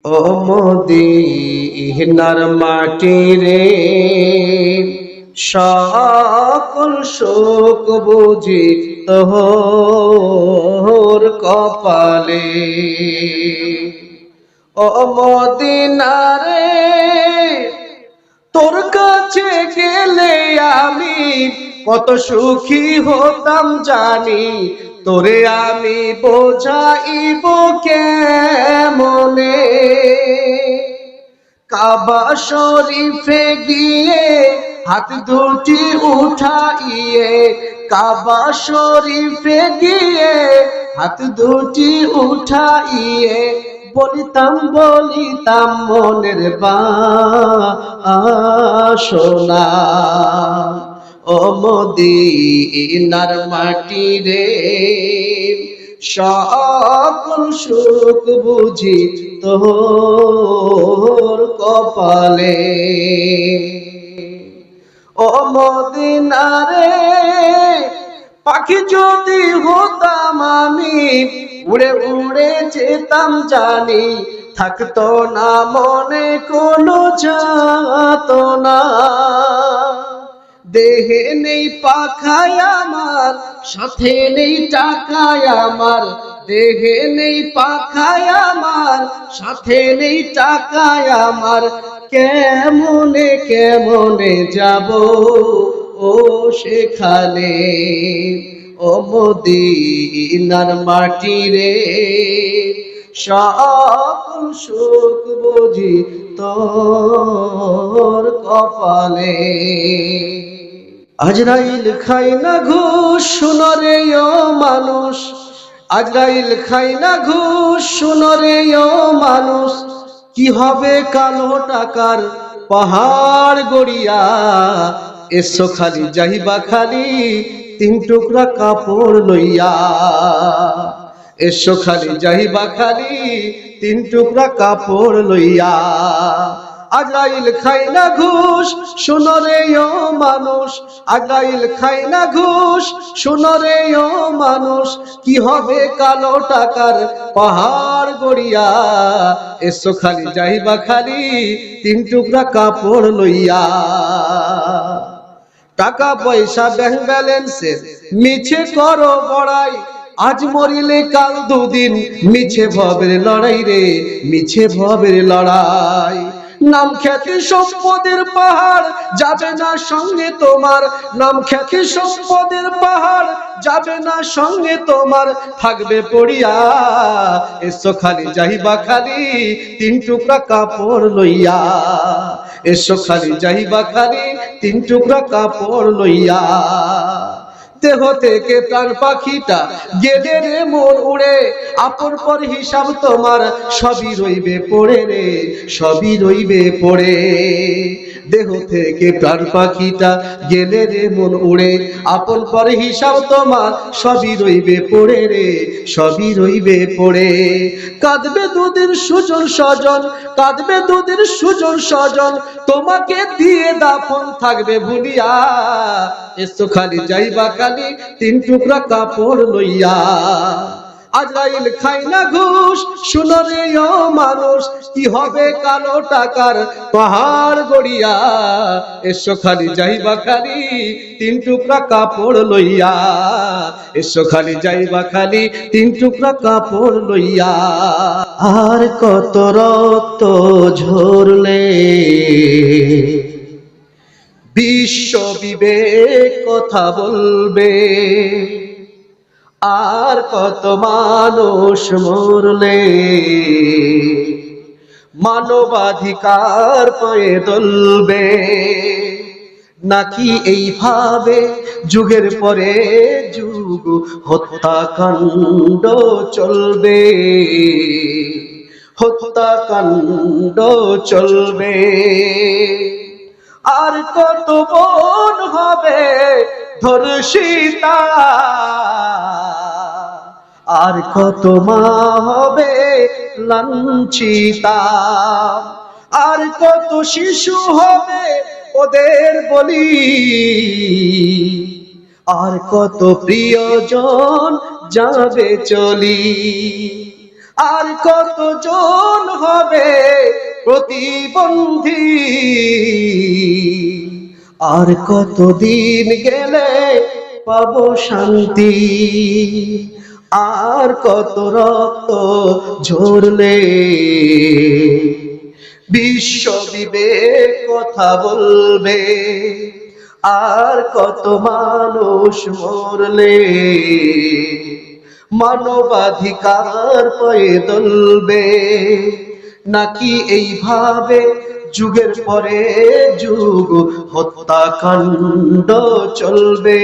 ও মদিনার মাটি রে, সকল শোক বুঝি তোর কপালে। ও মদিনা রে, তোর কাছে গেলে আমি কত সুখী হতাম জানি, তোরে আমি বোঝাইব কেমনে। কাবা শরীফে গিয়ে হাত দুটি উঠাইয়ে, কাবা শরীফে গিয়ে হাত দুটি উঠাইয়ে বলিতাম মনের বাসনা। ও মদিনার মাটি রে, সকল সুখ বুঝি তোর কপালে। ও মদিনা রে, পাখি যদি হতাম আমি, উড়ে উড়ে যেতাম জানি, থাকতো না মনে কোনো যাতনা। দেহে নেই পাখায় আমার, সাথে নেই টাকায় আমার, দেহে নেই পাখায় আমার, সাথে নেই টাকায় আমার, কেমনে কেমনে যাব ও সেখানে। ও মদিনার মাটি রে, সকল সুখ বুঝি তোর কপালে। আজরাইল খাই না ঘুষ শোনো রে ও মানুষ, আজরাইল খাই না ঘুষ শোনো রে ও মানুষ, কি হবে কালো টাকার পাহাড় গড়িয়া। এসো খালি যাইবা খালি তিন টুকরা কাপড় লইয়া, এসো খালি যাইবা খালি তিন টুকরা কাপড় লইয়া। আজরাইল খাই না ঘুষ শোনো রে ও মানুষ, আজরাইল খাই না ঘুষ শোনো রে ও মানুষ, কি হবে কালো টাকার পাহাড় গড়িয়া। এসো খালি যাইবা খালি তিন টুকরা কাপড় লইয়া। টাকা পয়সা ব্যাংক ব্যালেন্সের মিছে করো বড়াই, আজ মরিলে কাল দুদিন, মিছে ভবের লড়াই রে, মিছে ভবের লড়াই। নাম খ্যাতি সম্পদের পাহাড় যাবে না সঙ্গে তোমার, নাম খ্যাতি সম্পদের পাহাড় যাবে না সঙ্গে তোমার, থাকবে পড়িয়া। এসো খালি যাইবা খালি তিন টুকরা কাপড় লইয়া, এসো খালি যাইবা খালি তিন টুকরা কাপড় লইয়া। দেহ থেকে প্রাণ পাখিটা গেলে রে মন উড়ে, আপন পর হিসাব তোমার সবই রইবে পড়ে রে, সবই রইবে পড়ে। দেহ থেকে প্রাণ পাখিটা গেলে রে মন উড়ে, আপন পর হিসাব তোমার সবই রইবে পড়ে রে, সবই রইবে পড়ে। কাঁদবে দুদিন সুজন স্বজন, কাঁদবে দুদিন সুজন স্বজন, তোমাকে দিয়ে দাফন থাকবে ভুলিয়া। এসো খালি যাইবা খালি তিন টুকরা কাপড় লইয়া। আজরাইল খাই না ঘুষ শোনো রে ও মানুষ, কি হবে কালো টাকার পাহাড় গড়িয়া। এসো খালি যাইবা খালি তিন টুকরা কাপড় লইয়া, এসো খালি যাইবা খালি তিন টুকরা কাপড় লইয়া। আর কত রক্ত ঝরলে বিশ্ব বিবেক কথা বলবে, আর কত মানুষ মরলে মানবাধিকার পায়ে দলবে। নাকি এইভাবে যুগের পরে যুগ হত্যাকাণ্ড চলবে, হত্যাকাণ্ড চলবে। আর কত বোন হবে ধর্ষিতা, আর কত মা হবে লাঞ্ছিতা, আর কত শিশু হবে ওদের বলি, আর কত প্রিয়জন যাবে চলি, আর কত জন হবে প্রতিবন্ধী। আর কতদিন গেলে পাবো শান্তি, আর কত রক্ত ঝরলে বিশ্ব বিবেক কথা বলবে, আর কত মানুষ মরলে মানবাধিকার পায়ে দলবে, নাকি এইভাবে যুগের পরে যুগ হত্যাকাণ্ড চলবে।